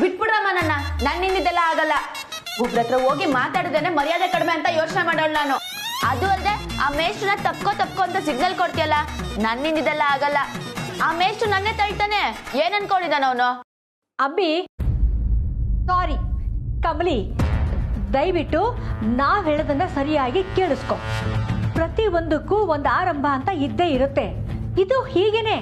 ಬಿಟ್ಬಿಡ್ರಮ್ಮ ನನ್ನಿಂದ ಇದೆಲ್ಲ ಆಗಲ್ಲ. ಒಬ್ರ ಹತ್ರ ಹೋಗಿ ಮಾತಾಡಿದ್ರೆ ಮರ್ಯಾದೆ ಕಡಿಮೆ ಅಂತ ಯೋಚನೆ ಮಾಡೋಳು ನಾನು. ಅದು ಅಲ್ಲದೆ ಆ ಮೇಷ್ಟ್ರನ್ನ ತಪ್ಕೋ ಅಂತ ಸಿಗ್ನಲ್ ಕೊಡ್ತೀಯಲ್ಲ, ನನ್ನಿಂದ ಇದೆಲ್ಲ ಆಗಲ್ಲ. ಆ ಮೇಷ್ಟ್ರು ನನ್ನೇ ತಳ್ತಾನೆ, ಏನ್ ಅನ್ಕೊಂಡಿದ್ದಾನ ಅವನು? ಅಬ್ಬಿ ಸಾರಿ ಕಮಲಿ, ದಯವಿಟ್ಟು ನಾವ್ ಹೇಳೋದನ್ನ ಸರಿಯಾಗಿ ಕೇಳಿಸ್ಕೊ. ಪ್ರತಿ ಒಂದಕ್ಕೂ ಒಂದು ಆರಂಭ ಅಂತ ಇದ್ದೇ ಇರುತ್ತೆ. ಇದು ಹೀಗೇನೆ.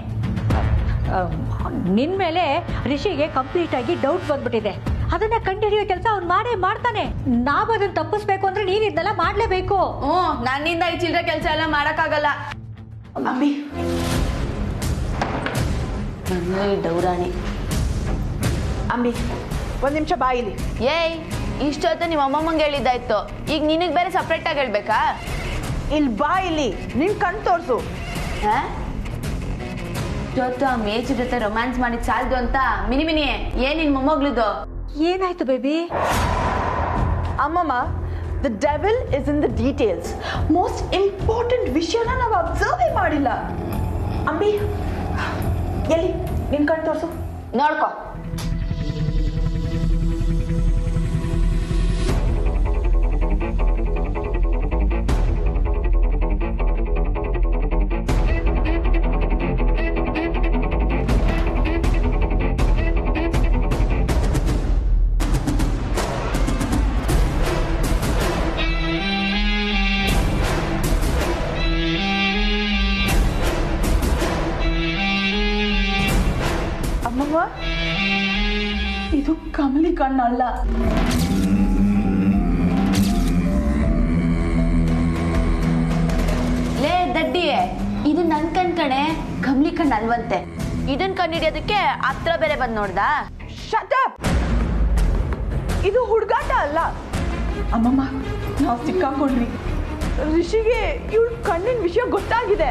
ನಿನ್ ಮೇಲೆ ರಿಷಿಗೆ ಕಂಪ್ಲೀಟ್ ಆಗಿ ಡೌಟ್ ಬಂದ್ಬಿಟ್ಟಿದೆ. ಅದನ್ನ ಕಂಡುಹಿಡಿಯೋ ಕೆಲಸ ಅವ್ನು ಮಾಡೇ ಮಾಡ್ತಾನೆ. ನಾವ್ ಅದನ್ನ ತಪ್ಪಿಸ್ಬೇಕು ಅಂದ್ರೆ ನೀನ್ ಇದನ್ನೆಲ್ಲ ಮಾಡ್ಲೇಬೇಕು. ನನ್ನಿಂದ ಈ ಚಿಲ್ಲರೆ ಕೆಲಸ ಎಲ್ಲ ಮಾಡಕ್ಕಾಗಲ್ಲ. ಅಮ್ಮಿ ಡೌರಾಣಿ. ಅಂಬಿ ಒಂದ್ ನಿಮಿಷ ಬಾಯಿಲಿ. ಏಯ್, ಇಷ್ಟೊತ್ತು ನಿಮ್ಮ ಅಮ್ಮಮ್ಮಂಗೆ ಹೇಳಿದ್ದಾಯ್ತು, ಈಗ ನಿನಗ್ ಬೇರೆ ಸಪ್ರೇಟ್ ಆಗಿ ಹೇಳ್ಬೇಕಾ? ಇಲ್ಲಿ ಬಾ, ಇಲ್ಲಿ ನಿನ್ ಕಣ್ ತೋರ್ಸು. ಇವತ್ತು ಆ ಮೇಜ್ ಜೊತೆ ರೊಮ್ಯಾನ್ಸ್ ಮಾಡಿದ್ ಸಾಲ್ದು ಅಂತ ಮಿನಿ ಏನ್ ನಿನ್ ಮೊಮ್ಮಗ್ಳದು? ಏನಾಯ್ತು ಬೇಬಿ? ಅಮ್ಮಮ್ಮ, the devil is in the details. Most important ವಿಷಯನ ನಾವು ಅಬ್ಸರ್ವ್ ಮಾಡಿಲ್ಲ. ಅಂಬಿ ಎಲ್ಲಿ ನಿನ್ ಕಣ್ ತೋರ್ಸು, ನೋಡ್ಕೊ. ಅಮ್ಮಮ್ಮ, ಇದು ಕಮಲಿ ಕಣ್ಣಲ್ಲ. ಲೇ ದಡ್ಡಿ, ಇದು ನನ್ ಕಣೆ, ಕಮ್ಲಿ ಕಣ್ ಅಲ್ವಂತೆ. ಇದನ್ ಕಂಡಿಡಿಯೋದಕ್ಕೆ ಹತ್ರ ಬೇರೆ ಬಂದ್ ನೋಡ್ದ. Shut up! ಇದು ಹುಡುಗಾಟ ಅಲ್ಲ. ಅಮ್ಮಮ್ಮ, ನಾವು ಸಿಕ್ಕಾಕೊಂಡ್ವಿ. ರಿಷಿಗೆ ಇವಳು ಕಣ್ಣಿನ ವಿಷಯ ಗೊತ್ತಾಗಿದೆ.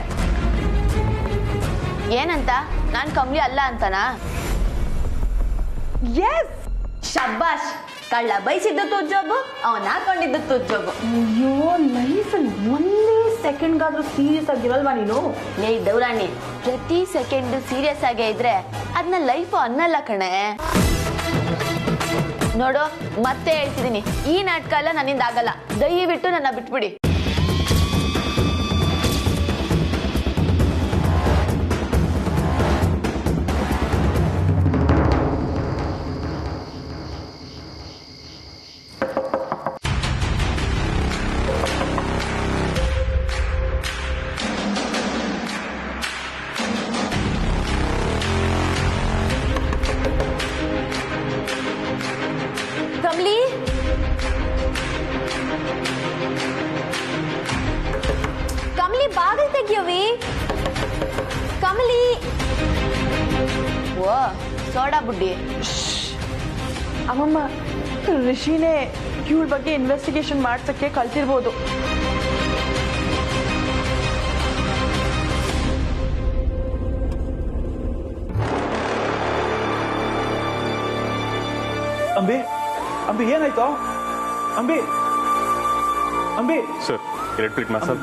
ಏನಂತ? ನಾನ್ ಕಮ್ಲಿ ಅಲ್ಲ ಅಂತನಾ? ಎಸ್. ಶಬ್ಬಾಷ್, ಕಳ್ಳ ಬಯಸಿದ್ದು ತುಜ್ಜೋಗು, ಅವನ್ ಹಾಕೊಂಡಿದ್ದು ತುಜ್ಜೋಗು. ಅಯ್ಯೋ, ಲೈಫಲ್ಲಿ ಒಂದೇ ಸೆಕೆಂಡ್ಗಾದ್ರೂ ಸೀರಿಯಸ್ ಆಗಿರಲ್ವಾ ನೀನು? ಲೇ ದೌರಾಣಿ, ಪ್ರತಿ ಸೆಕೆಂಡ್ ಸೀರಿಯಸ್ ಆಗೇ ಇದ್ರೆ ಅದನ್ನ ಲೈಫ್ ಅನ್ನಲ್ಲ ಕಣೆ. ನೋಡು, ಮತ್ತೆ ಹೇಳ್ತಿದೀನಿ, ಈ ನಾಟಕ ಎಲ್ಲ ನನ್ನಿಂದ ಆಗಲ್ಲ. ದಯವಿಟ್ಟು ನನ್ನ ಬಿಟ್ಬಿಡಿ. ಕಮಲಿ, ಕಮಲಿ ಬಾಗಿಲು ತೆಗಿಯವಿ. ಕಮಲಿ, ಓ ಸೋಡಾ ಬುಡ್ಡಿ. ಅಮ್ಮಮ್ಮ, ರಿಷಿನೇ ಇವಳ ಬಗ್ಗೆ ಇನ್ವೆಸ್ಟಿಗೇಷನ್ ಮಾಡ್ಸಕ್ಕೆ ಕಲ್ತಿರ್ಬೋದು. ಅಂಬಿ, ಅಂಬಿ ಏನಾಯ್ತು? Ambi, Ambi sir, electric massage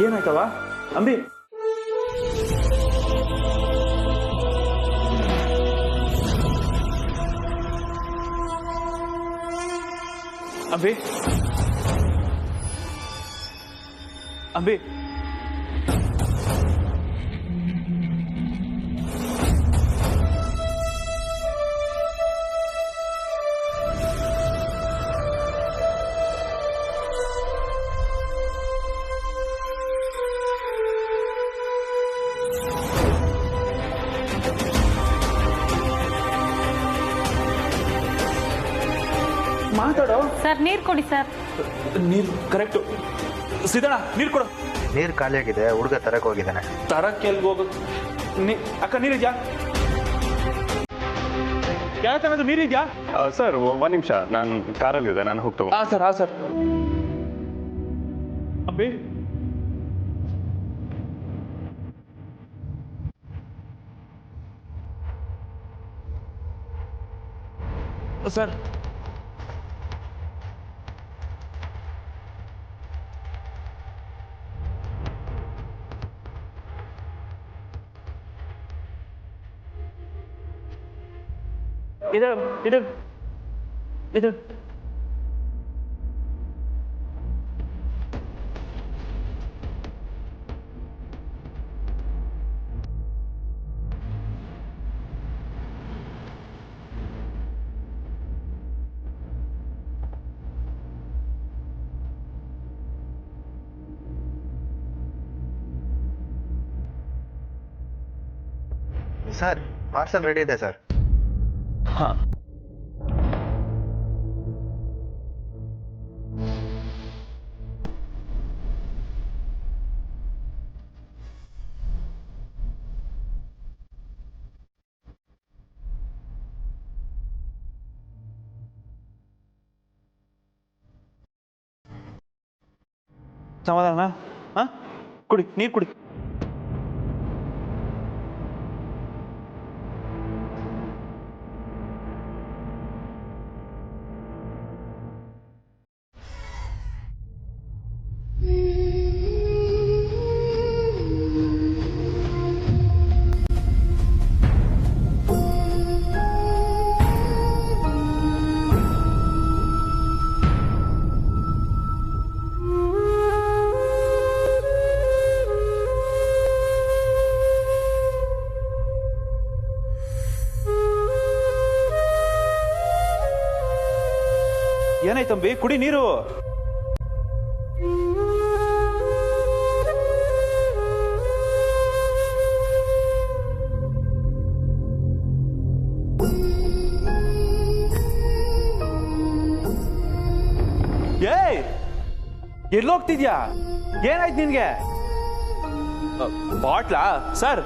ಏನಾಯ್ತವ? ಅಂಬಿ, ಅಂಬಿ, ಅಂಬಿ, ಮಾತಾಡೋ. ಸರ್, ನೀರ್ ಕೊಡಿ ಸರ್. ನೀರು ಕರೆಕ್ಟು. ಸಿದ್ದಣ್ಣ, ನೀರು ಕೊಡು. ನೀರು ಖಾಲಿಯಾಗಿದೆ, ಹುಡುಗ ತರಕ್ಕೆ ಹೋಗಿದ್ದಾನೆ. ತರಕ್ಕೆ ಎಲ್ಗೆ ಹೋಗೋದು? ಅಕ್ಕ, ನೀರಿದ್ಯಾ? ಯಾಕಂದ್ರೆ ನೀರಿದ್ಯಾ? ಸರ್, ಒಂದ್ ನಿಮಿಷ, ನಾನು ಕಾರಲ್ಲಿದೆ, ನಾನು ಹೋಗ್ತೇವೆ. ಹಾ ಸರ್, ಹಾ ಸರ್. ಅಂಬಿ, ಸರ್, ಇದು ಸರ್ ಪಾರ್ಸಲ್ ರೆಡಿ ಇದೆ ಸರ್. ಹಾ ಸಮಾಧಾನ? ಹಾ, ಕುಡಿ, ನೀರು ಕುಡಿ. ಏನಾಯ್ತಂಬಿ? ಕುಡಿ ನೀರು. ಏಯ್, ಎಲ್ಲೋಗ್ತಿದ್ಯಾ? ಏನಾಯ್ತು ನಿನ್ಗೆ? ಬಾಟ್ಲಾ ಸರ್?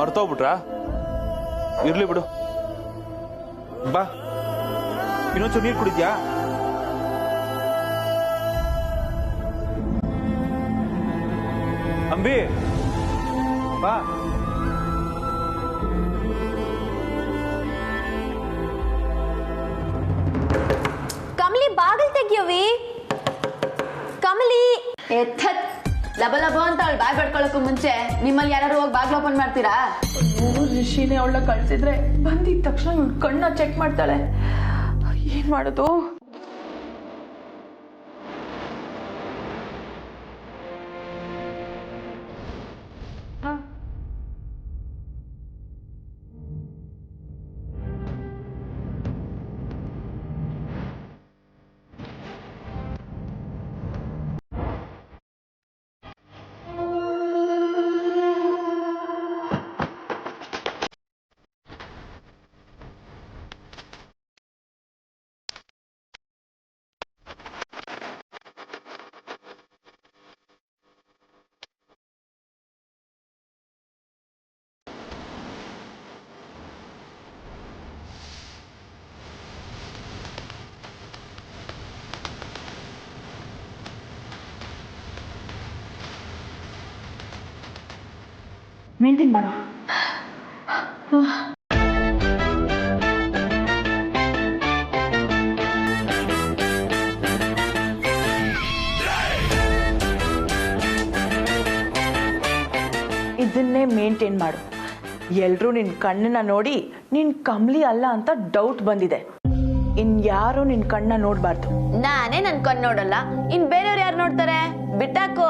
ಮರ್ತೋಗ್ಬಿಟ್ರಾ? ಇರ್ಲಿ ಬಿಡು. ಬಾ, ಇನ್ನೊಂಚೂರು ನೀರು ಕುಡಿದ್ಯಾ? ಅಂಬಿ ಬಾ. ಕಮಲಿ ಬಾಗಿಲು ತೆಗಿಯವಿ. ಕಮಲಿ ಎತ್ತತ್ ಲಬ ಲಬ ಅಂತ ಅವಳು ಬಾಯ್ ಬಡ್ಕೊಳಕ್ಕೂ ಮುಂಚೆ ನಿಮ್ಮಲ್ಲಿ ಯಾರು ಹೋಗಿ ಬಾಗ್ಲು ಓಪನ್ ಮಾಡ್ತೀರಾ? ರಿಷಿನೇ ಅವಳ ಕಳ್ಸಿದ್ರೆ ಬಂದಿದ ತಕ್ಷಣ ಇವ್ಳು ಕಣ್ಣ ಚೆಕ್ ಮಾಡ್ತಾಳೆ. ಏನ್ ಮಾಡೋದು? ಮೇಂಟೈನ್ ಮಾಡು. ಇದನ್ನೇ ಮೇಂಟೈನ್ ಮಾಡು. ಎಲ್ರೂ ನಿನ್ ಕಣ್ಣನ್ನ ನೋಡಿ ನಿನ್ ಕಮಲಿ ಅಲ್ಲ ಅಂತ ಡೌಟ್ ಬಂದಿದೆ. ಇನ್ಯಾರು ನಿನ್ ಕಣ್ಣ ನೋಡ್ಬಾರ್ದು. ನಾನೇ ನನ್ ಕಣ್ ನೋಡಲ್ಲ, ಇನ್ ಬೇರೆಯವ್ರು ಯಾರು ನೋಡ್ತಾರೆ? ಬಿಟ್ಟಾಕು.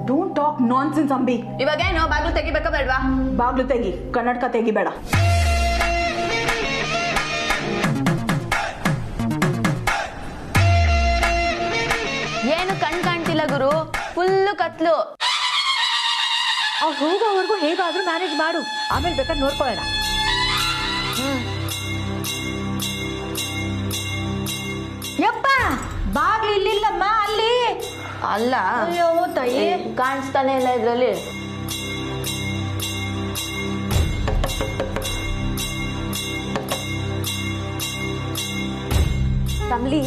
Don't talk nonsense Ambi. ಇವಾಗೇನು ಬಾಗ್ಲು ತೆಗಿಬೇಕಾ ಬೇಡ್ವಾ? ಬಾಗ್ಲು ತೆಗಿ, ಕನ್ನಡಕ ತೆಗಿಬೇಡ. ಏನು ಕಣ್ ಕಾಣ್ತಿಲ್ಲ ಗುರು, ಫುಲ್ಲು ಕತ್ಲು. ಅವ್ರು ಹೋಗೋವರೆಗೂ ಹೇಗಾದ್ರೂ ಮ್ಯಾನೇಜ್ ಮಾಡು, ಆಮೇಲೆ ಬೇಕಾದ್ರೆ ನೋಡ್ಕೊಳ್ಳೋಣ. ಯಪ್ಪ, ಬಾಗ್ಲು ಇಲ್ಲಿಲ್ಲಮ್ಮ, ಅಲ್ಲಿ ಅಲ್ಲ. ಅಯ್ಯೋ ತಾಯಿ, ಕಾಣಿಸ್ತಾನೆ ಇಲ್ಲ ಇದ್ರಲ್ಲಿ. ಕಮಲಿ,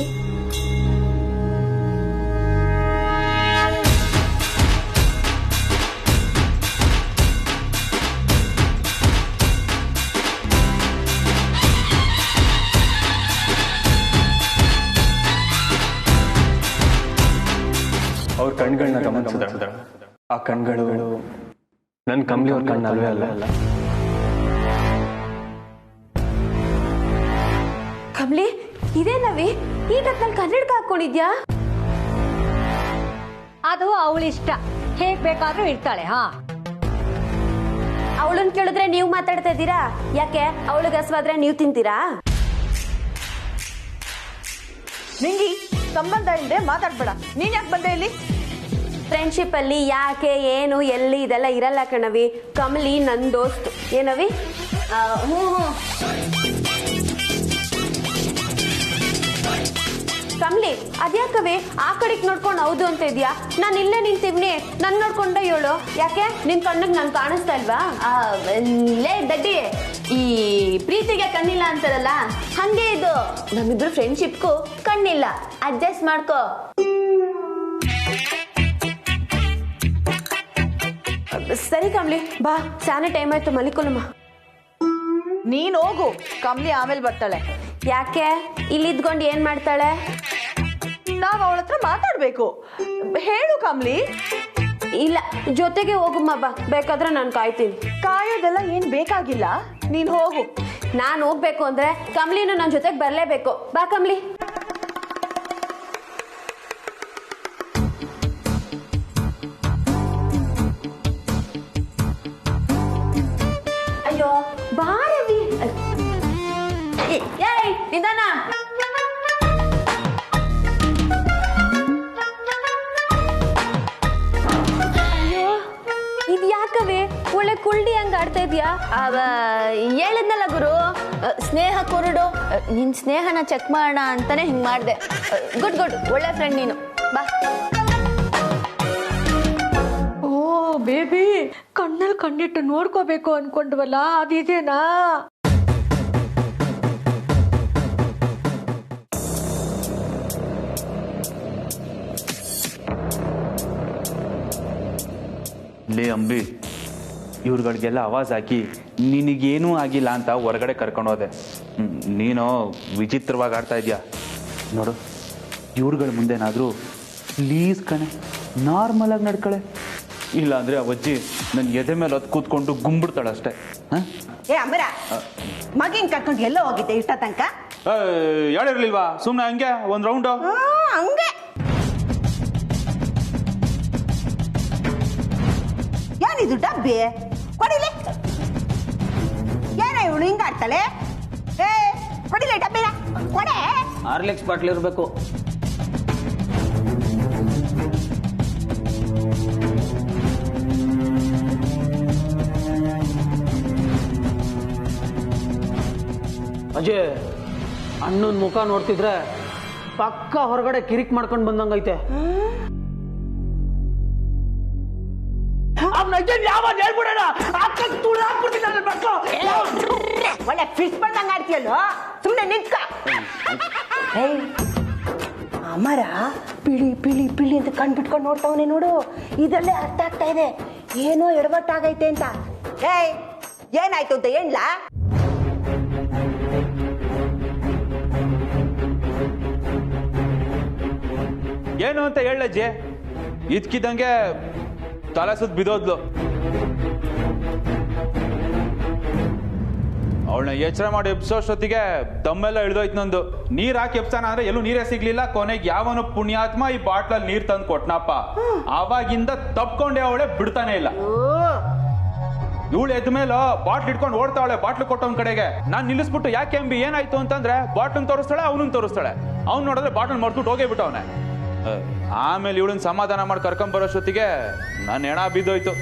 ಅವ್ರ ಕಣ್ಗಳನ್ನ ಗಮನಿಸಿದ ಆ ಕಣ್ಗಳು ನನ್ನ ಕಮಲಿ ಅವ್ರ ಕಣ್ಣು ಅಲ್ವೇ ಅಲ್ಲ. ಇದೇನವಿ ಈ ಟಕ್ನಲ್ಲಿ ಕನ್ನಡಕ ಹಾಕೊಂಡಿದ್ಯಾ? ಅದು ಅವಳಿಷ್ಟ, ಹೇಗ್ ಬೇಕಾದ್ರೂ ಇರ್ತಾಳೆ. ಹಾ, ಅವಳನ್ನ ಕೇಳಿದ್ರೆ ನೀವು ಮಾತಾಡ್ತಾ ಇದ್ದೀರಾ? ಯಾಕೆ ಅವಳಿಗೆ ಹಸ್ವಾದ್ರೆ ನೀವು ತಿಂತೀರಾ? ನಿಂಗಿ ಸಂಬಂಧ ಇಲ್ಲದೆ ಮಾತಾಡ್ಬೇಡ. ನೀನ್ ಯಾಕೆ ಬಂದೆ ಇಲ್ಲಿ? ಫ್ರೆಂಡ್ಶಿಪ್ ಅಲ್ಲಿ ಯಾಕೆ ಏನು ಎಲ್ಲಿ ಇದೆಲ್ಲ ಇರಲ್ಲ ಕಣವಿ. ಕಮಲಿ ನನ್ ದೋಸ್ತು. ಏನವಿ? ಹ್ಞೂ ಕಮಲಿ, ಅದ್ಯಾಕವಿ ಆ ಕಡೆಗೆ ನೋಡ್ಕೊಂಡು ಹೌದು ಅಂತ ಇದೆಯಾ? ನಾನು ಇಲ್ಲೇ ನಿಂತಿವ್ನಿ, ನನ್ ನೋಡ್ಕೊಂಡೆ ಹೇಳು. ಯಾಕೆ ನಿನ್ ಕಣ್ಣಿಗೆ ನಾನು ಕಾಣಿಸ್ತಾ ಇಲ್ವಾ? ಲೇ ದಡ್ಡಿ, ಈ ಪ್ರೀತಿಗೆ ಕಣ್ಣಿಲ್ಲ ಅಂತಾರಲ್ಲ, ಹಂಗೆ ಇದು ನಮ್ಮಿಬ್ರು ಫ್ರೆಂಡ್ಶಿಪ್ಗೂ ಕಣ್ಣಿಲ್ಲ. ಅಡ್ಜಸ್ಟ್ ಮಾಡ್ಕೋ. ಸರಿ ಕಮಲಿ, ಬಾ, ಸಾನೆ ಟೈಮ್ ಆಯ್ತು, ಮಲಿಕೊಳಮ್ಮ. ನೀನ್ ಹೋಗು, ಕಮ್ಲಿ ಆಮೇಲೆ ಬರ್ತಾಳೆ. ಯಾಕೆ ಇಲ್ಲಿ ಇದ್ಕೊಂಡು ಏನ್ ಮಾಡ್ತಾಳೆ? ನಾವ್ ಅವಳ ಹತ್ರ ಮಾತಾಡ್ಬೇಕು. ಹೇಳು ಕಮ್ಲಿ. ಇಲ್ಲ, ಜೊತೆಗೆ ಹೋಗುಮ್ಮ, ಬಾ, ಬೇಕಾದ್ರೆ ನಾನು ಕಾಯ್ತೀನಿ. ಕಾಯೋದೆಲ್ಲ ಏನ್ ಬೇಕಾಗಿಲ್ಲ, ನೀನ್ ಹೋಗು. ನಾನು ಹೋಗ್ಬೇಕು ಅಂದ್ರೆ ಕಮ್ಲಿನೂ ನನ್ನ ಜೊತೆಗೆ ಬರ್ಲೇಬೇಕು. ಬಾ ಕಮ್ಲಿ. ಅಯ್ಯೋ ಬಾ ರವಿ. ಏಯ್ ನಿಧಾನ. ಇದು ಯಾಕವೇ ಒಳ್ಳೆ ಕುಳ್ಳಿ ಹಂಗ ಆಡ್ತಾ ಇದೀಯಾ? ಹೇಳಿದ್ನಲ್ಲ ಗುರು, ಸ್ನೇಹ ಕೊರಡು. ನಿನ್ ಸ್ನೇಹನ ಚೆಕ್ ಮಾಡೋಣ ಅಂತಾನೆ ಹಿಂಗ್ ಮಾಡ್ದೆ. ಗುಡ್ ಗುಡ್, ಒಳ್ಳೆ ಫ್ರೆಂಡ್ ನೀನು. ಬಾ. ಓ ಬೇಬಿ, ಕಣ್ಣಲ್ಲಿ ಕಣ್ಣಿಟ್ಟು ನೋಡ್ಕೋಬೇಕು ಅನ್ಕೊಂಡ್ವಲ್ಲ, ಅದಿದೇನಾ? ಲೇ ಅಂಬಿ, ಇವ್ರುಗಳಿಗೆಲ್ಲ ಆವಾಜ್ ಹಾಕಿ ನಿನಗೇನೂ ಆಗಿಲ್ಲ ಅಂತ ಹೊರಗಡೆ ಕರ್ಕೊಂಡೋದೆ. ನೀನು ವಿಚಿತ್ರವಾಗಿ ಆಡ್ತಾ ಇದೆಯಾ ನೋಡು. ಇವ್ರುಗಳ ಮುಂದೆನಾದರೂ ಪ್ಲೀಸ್ ಕಣೆ, ನಾರ್ಮಲಾಗಿ ನಡ್ಕಳೆ. ಇಲ್ಲಾಂದರೆ ಆ ಅಜ್ಜಿ ನನ್ನ ಎದೆ ಮೇಲೆ ಹೊತ್ತು ಕೂತ್ಕೊಂಡು ಗುಂಬಿಡ್ತಾಳೆ ಅಷ್ಟೇ. ಹಾಂ, ಏ ಅಮರ, ಮಗಿನ್ ಕರ್ಕೊಂಡು ಎಲ್ಲೋ ಹೋಗಿದ್ದೆ ಇಷ್ಟ ತನಕ? ಹೇಳಿರ್ಲಿಲ್ವಾ? ಸುಮ್ಮನೆ ಹಂಗೆ ಒಂದು ರೌಂಡು. ಹಂಗೆ ಏನಿದು ಡಬ್ಬಿ ಕೊಡಿಲೆ? ಏನ ಇವಳು ಹಿಂಗ ಆಡ್ತಾಳೆ? ಏ ಕೊಡಿಲೆ ಡಬ್ಬಿನ ಕೊಡೆ. ಹಾರ್ಲಿಕ್ಸ್ ಬಾಟ್ಲಿ ಇರಬೇಕು. ಅಜಯ್, ಅಣ್ಣನ ಮುಖ ನೋಡ್ತಿದ್ರೆ ಪಕ್ಕ ಹೊರಗಡೆ ಕಿರಿಕ್ ಮಾಡ್ಕೊಂಡು ಬಂದಂಗೈತೆ. ಒಳ್ಳೆ ಫಿಶ್ ಬಂದಂಗ ಆಡ್ತೀಯಲ್ಲೋ, ಸುಮ್ಮನೆ ನಿಂತ್ಕ. ಅಮರ ಪಿಳಿ ಪಿಳಿ ಪಿಳಿ ಅಂತ ಕಣ್ಬಿಟ್ಕೊಂಡು ನೋಡ್ತಾವನೆ ನೋಡು. ಇದರಲ್ಲೇ ಅರ್ಥ ಆಗ್ತಾ ಇದೆ ಏನೋ ಎಡವಟ್ಟಾಗೈತೆ ಅಂತ. ಏಯ್ ಏನಾಯ್ತು ಅಂತ ಏನ್ಲಾ? ಏನು ಅಂತ ಹೇಳಜ್ಜಿ. ಇದ್ಕಿದ್ದಂಗೆ ತಲೆ ಸುತ್ತ ಬಿದ್ದೋದ್ಲು. ಅವಳನ್ನ ಎಚ್ಚರ ಮಾಡಿ ಎಬ್ಸೋಷ್ಟೊತ್ತಿಗೆ ದಮ್ಮೆಲ್ಲ ಇಳ್ದೋಯ್ತು ನಂದು. ನೀರ್ ಹಾಕಿ ಎಬ್ಸಾನ ಅಂದ್ರೆ ಎಲ್ಲೂ ನೀರೇ ಸಿಗ್ಲಿಲ್ಲ. ಕೊನೆಗೆ ಯಾವನು ಪುಣ್ಯಾತ್ಮ ಈ ಬಾಟ್ಲಲ್ಲಿ ನೀರ್ ತಂದು ಕೊಟ್ನಪ್ಪ. ಆವಾಗಿಂದ ತಪ್ಕೊಂಡೆ ಅವಳೆ ಬಿಡ್ತಾನೆ ಇಲ್ಲ. ಇವಳು ಎದ್ದ ಮೇಲೆ ಬಾಟ್ಲ್ ಇಟ್ಕೊಂಡು ಓಡ್ತಾವಳೆ ಬಾಟ್ಲು ಕೊಟ್ಟವನ್ ಕಡೆಗೆ. ನಾನ್ ನಿಲ್ಲಿಸ್ಬಿಟ್ಟು ಯಾಕೆ ಅಂಬಿ ಏನಾಯ್ತು ಅಂತಂದ್ರೆ ಬಾಟ್ಲನ್ ತೋರಿಸ್ತಾಳೆ, ಅವನನ್ನ ತೋರಿಸ್ತಾಳೆ. ಅವ್ನು ನೋಡಿದ್ರೆ ಬಾಟ್ಲ್ ಮರ್ಸ್ಬಿಟ್ಟು ಹೋಗೇ ಬಿಟ್ಟವನೆ. ಆಮೇಲೆ ಇವಳನ್ನ ಸಮಾಧಾನ ಮಾಡಿ ಕರ್ಕೊಂಡ್ ಬರೋಷ್ಟೊತ್ತಿಗೆ ನಾನು ಹೆಣ ಬಿದ್ದೋಯ್ತು.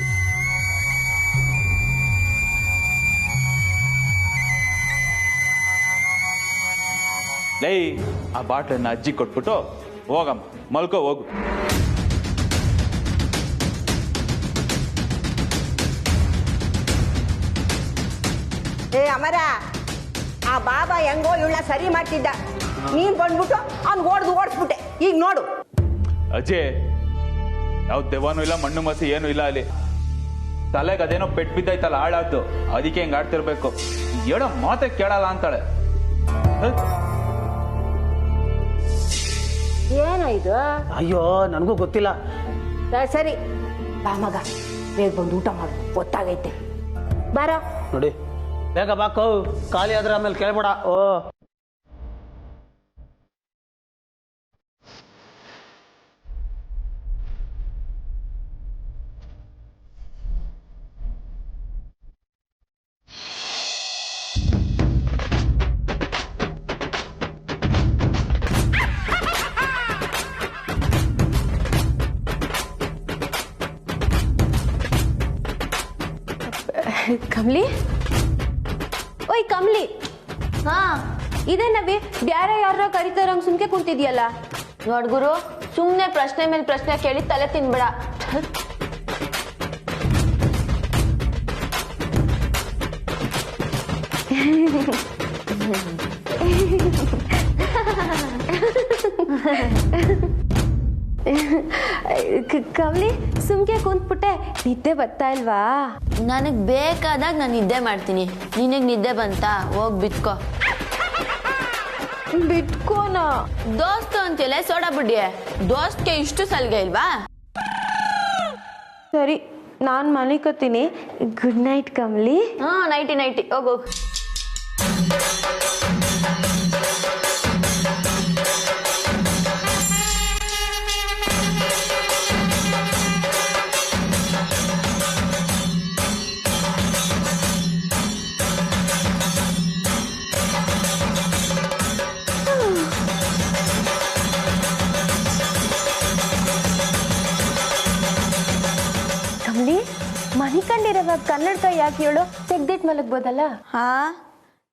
ಲೈ, ಆ ಬಾಟ್ಲನ್ನ ಅಜ್ಜಿ ಕೊಟ್ಬಿಟ್ಟು ಹೋಗಮ್ಮ, ಮಲ್ಕೋ ಹೋಗು. ಏ ಅಮರ, ಆ ಬಾಬಾ ಹೆಂಗೋ ಇವಳನ್ನ ಸರಿ ಮಾಡ್ತಿದ್ದ, ನೀನ್ ಬಂದ್ಬಿಟ್ಟು ಅವ್ನ್ ಓಡಿಸ್ಬಿಟ್ಟೆ. ಈಗ ನೋಡು ಅಜ್ಜಿ, ಯಾವ ದೆವ್ವನೂ ಇಲ್ಲ, ಮಣ್ಣು ಮಸಿ ಏನೂ ಇಲ್ಲ ಅಲ್ಲಿ. ತಲೆಗೆ ಅದೇನೋ ಪೆಟ್ಟು ಬಿದ್ದೈತಲ್ಲ, ಹಾಳಾದ್ದು, ಅದಕ್ಕೆ ಹಿಂಗೆ ಆಡ್ತಿರ್ಬೇಕು. ಹೇಳೋ ಮಾತೆ ಕೇಳಲ್ಲ ಅಂತಾಳೆ. ಏನಾಯ್ತು? ಅಯ್ಯೋ ನನಗೂ ಗೊತ್ತಿಲ್ಲ. ಸರಿ ಬಾ ಮಗ, ಬೇಗ ಬಂದು ಊಟ ಮಾಡು, ಗೊತ್ತಾಗೈತೆ. ಬಾರ ನೋಡಿ ಬೇಗ ಬಾಕೋ, ಖಾಲಿ ಆದ್ರೆ ಆಮೇಲೆ ಕೇಳ್ಬೇಡ. ಓ ಕಮ್ಲಿ ಓಯ್ ಕಮ್ಲಿ ಹಾ ಇದೇನವಿ ಬ್ಯಾರೆ ಯಾರೋ ಕರಿತಾರಂಗ್ ಸುಮ್ಕೆ ಕುಂತಿದ್ಯಲ್ಲ ನೋಡ್ಗುರು ಸುಮ್ನೆ ಪ್ರಶ್ನೆ ಮೇಲೆ ಪ್ರಶ್ನೆ ಕೇಳಿ ತಲೆ ತಿನ್ಬೇಡ ಕಮ್ಲಿ ಸುಮ್ಕೆ ಕುಂತ್ಬಿಟ್ಟೆ ನಿದ್ದೆ ಬರ್ತಾ ಇಲ್ವಾ ನನಗ್ ಬೇಕಾದಾಗ ನಾನು ನಿದ್ದೆ ಮಾಡ್ತೀನಿ ನಿನಗ್ ನಿದ್ದೆ ಬಂತಾ ಹೋಗ್ ಬಿಟ್ಕೋ ಬಿಟ್ಕೋನ ದೋಸ್ತು ಅಂತಿಲ್ಲ ಸೋಡಾ ಬುಡ್ಡಿ ದೋಸ್ತ್ಗೆ ಇಷ್ಟು ಸಲ್ಗೆ ಇಲ್ವಾ ಸರಿ ನಾನ್ ಮಲಿಕೋತೀನಿ ಗುಡ್ ನೈಟ್ ಕಮ್ಲಿ ಹಾ ನೈಟಿ ನೈಟಿ ಹೋಗೋಗ್ ಮನಿಕಂಡಿರವ ಕನ್ನಡಕ ಯಾಕೆ ಹೇಳು ತೆಗ್ದಿಟ್ ಮಲಗ್ಬೋದಲ್ಲ ಹಾ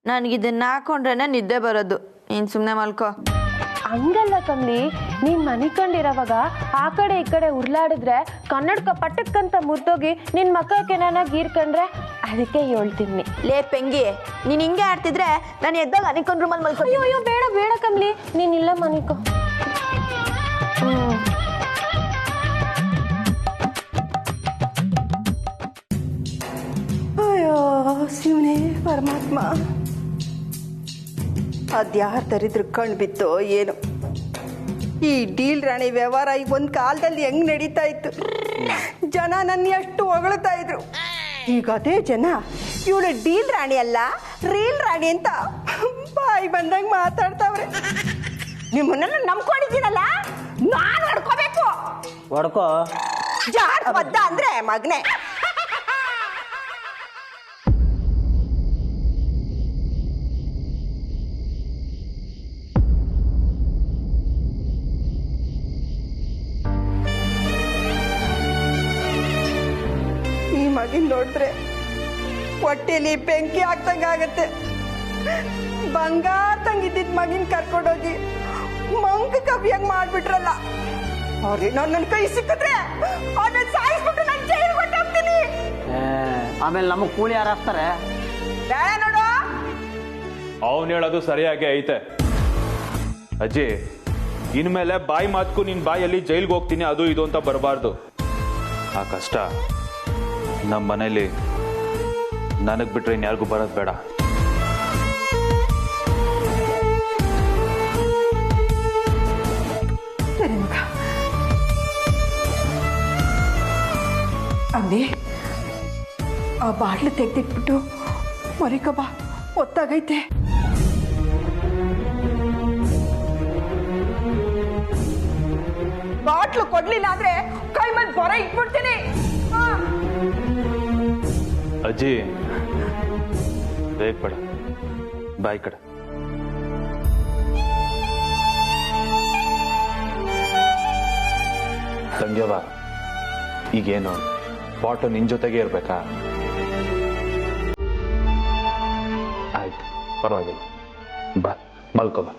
ನನಗಿದನ್ನ ಹಾಕೊಂಡ್ರೇನೆ ನಿದ್ದೆ ಬರೋದು ನೀನ್ ಸುಮ್ನೆ ಮಲ್ಕೋ ಹಂಗಲ್ಲ ಕಮ್ಲಿ ನೀನ್ ಮನಿಕಂಡಿರೋವಾಗ ಆ ಕಡೆ ಈ ಕಡೆ ಉರ್ಲಾಡಿದ್ರೆ ಕನ್ನಡಕ ಪಟಕ್ಕಂತ ಮುದ್ದೋಗಿ ನಿನ್ ಮಕ್ಕಕ್ಕೆ ನಾನು ಗೀರ್ಕೊಂಡ್ರೆ ಅದಕ್ಕೆ ಹೇಳ್ತೀನಿ ಲೇ ಪೆಂಗಿ ನೀನ್ ಹಿಂಗೆ ಆಡ್ತಿದ್ರೆ ನಾನು ಎದ್ದಾಗ ಅನಿಕೊಂಡ್ ರೂಮಲ್ಲಿ ಮಲ್ಕೊ ಅಯ್ಯೋ ಬೇಡ ಬೇಡ ಕಮ್ಲಿ ನೀನ್ ಇಲ್ಲ ಮನಿಕೋ ಶಿವನೇ ಪರಮಾತ್ಮ ಅದ್ಯಾರ ದರಿದ್ರ ಕಣ್ ಬಿತ್ತೋ ಏನು ಈ ಡೀಲ್ ರಾಣಿ ವ್ಯವಹಾರ ಈಗ ಒಂದು ಕಾಲದಲ್ಲಿ ಹೆಂಗ್ ನಡೀತಾ ಇತ್ತು ಜನ ನನ್ನ ಎಷ್ಟು ಹೊಗಳ್ತಾ ಇದ್ರು ಈಗ ಅದೇ ಜನ ಇವಳು ಡೀಲ್ ರಾಣಿ ಅಲ್ಲ ರೀಲ್ ರಾಣಿ ಅಂತ ಬಾಯಿ ಬಂದಂಗೆ ಮಾತಾಡ್ತಾವ್ರೆ ನಿಮ್ಮನ್ನೆಲ್ಲ ನಂಬ್ಕೊಂಡಿದ್ದೀನಲ್ಲ ನಾನು ಹೊಡ್ಕೋಬೇಕು ಹೊಡ್ಕೋ ಜಾಡ್ ಬದ್ದ ಅಂದ್ರೆ ಮಗನೇ ಮಗಿನ್ ನೋಡಿದ್ರೆ ಹೊಟ್ಟೆಲಿ ಬೆಂಕಿ ಆಗ್ತಂಗಾಗತ್ತೆ ಬಂಗಾರ ತಂಗಿದ್ದಿದ್ ಮಗಿನ್ ಕರ್ಕೊಂಡೋಗಿ ಮಂಕ ಕವಿಯಂಗ್ ಮಾಡ್ಬಿಟ್ರಲ್ಲ ಅವ್ರೇನೋ ನನ್ನ ಕೈ ಸಿಕ್ಕಿದ್ರೆ ಅವ್ರನ್ನ ಸಾಯಿಸ್ಬಿಟ್ಟು ನಾನು ಜೈಲ್ ಹೊಟ್ಟೋಗ್ತೀನಿ ಆಮೇಲೆ ನಮಗ್ ಕೂಲಿ ಯಾರು ಹಾಕ್ತಾರೆ ಬೇಡ ನೋಡು ಅವನ್ ಹೇಳೋದು ಸರಿಯಾಗಿ ಐತೆ ಅಜ್ಜಿ ಇನ್ಮೇಲೆ ಬಾಯಿ ಮಾತ್ಕು ನಿನ್ ಬಾಯಲ್ಲಿ ಜೈಲ್ಗೆ ಹೋಗ್ತೀನಿ ಅದು ಇದು ಅಂತ ಬರಬಾರ್ದು ಆ ಕಷ್ಟ ನಮ್ಮ ಮನೇಲಿ ನನಗ್ ಬಿಟ್ರೆ ಇನ್ಯಾರಿಗೂ ಬರೋದು ಬೇಡ ಸರಿ ಮಗ ಅಂಬಿ ಆ ಬಾಟ್ಲು ತೆಗ್ದಿಟ್ಬಿಟ್ಟು ಮರಿಕ ಬಾ ಒತ್ತಾಗೈತೆ ಬಾಟ್ಲು ಕೊಡ್ಲಿಲ್ಲ ಅಂದ್ರೆ ಕೈ ಮೇಲೆ ಬರ ಇಟ್ಬಿಡ್ತೀನಿ ಅಜ್ಜಿ ಬೇಗ ಬೇಡ ಬಾಯ್ ಕಡೆ ತಂಗ್ಯವ ಈಗೇನು ಬಾಟ್ಲು ನಿನ್ ಜೊತೆಗೆ ಇರ್ಬೇಕಾ ಆಯ್ತು ಪರವಾಗಿಲ್ಲ ಬಾ ಮಲ್ಕೋ ಬಾ